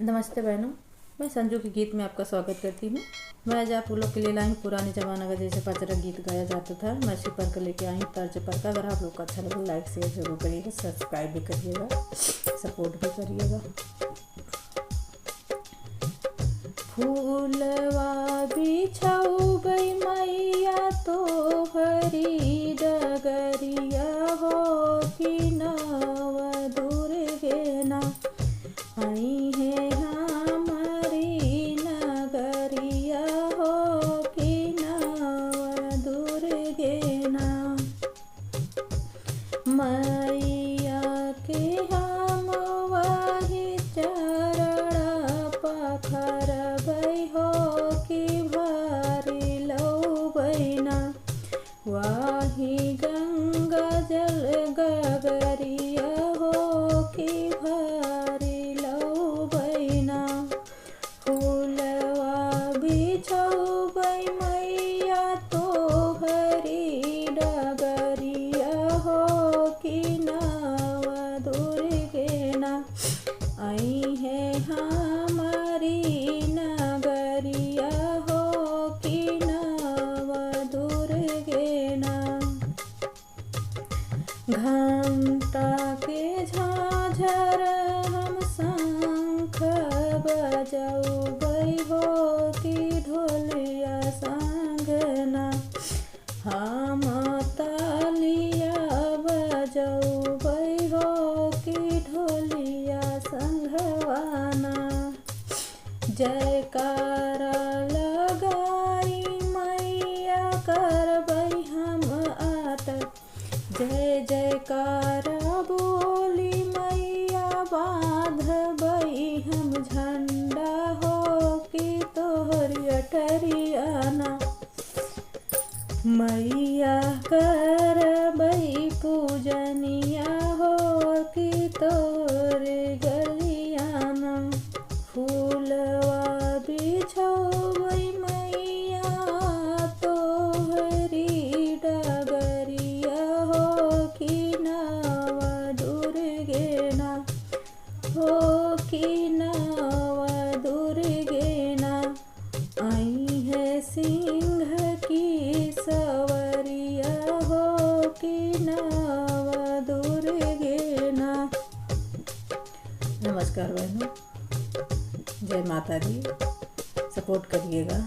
नमस्ते बहनों, मैं संजू के गीत में आपका स्वागत करती हूँ। मैं आज आप लोग के लिए लाई हूँ पुराने ज़माना का जैसे पचरा गीत गाया जाता था। मैं इसी पर के लेके आई हूँ तर्ज पर का। अगर आप लोग को अच्छा लगे लाइक शेयर जरूर करिएगा, सब्सक्राइब भी करिएगा, सपोर्ट भी करिएगा। फूलवा बिछौबै मैया तो हरी डगरिया हो कि नव दुर्गे ना आई है हमारी नगरिया हो कि नव दुर्गे ना। मैया के हम वही चरण पखरबै हो कि भरी लौबै ना। वाही गंगा जल गगरिया हो कि भरी लौबै ना। फूलवा बिछौबै मैया तो हरी डगरिया हो कि नव दुर्गे ना आई है हमारी नगरिया हो कि नव दुर्गे ना। घंटा के झांझर हम शंख बजौबै हो कि ढोलिया संगना। हम तालिया बजौबै हो कि ढोलिया संघवाना। जयकारा लगाई मैया करबै हम आटक। जय जयकारा बोली मैया बांधबै हम झंडा हो कि तोहरी अटरियाना। मैया करबै पूजनिया हो कि तोर गलियाना। फूलवा बिछौबै मैया तोहरी डगरिया हो कि नव दुर्गे ना हो कि नव दुर्गे ना। आई है सिंह की सवरिया हो कि नव दुर्गे ना। नमस्कार बहनों, जय माता दी। सपोर्ट करिएगा।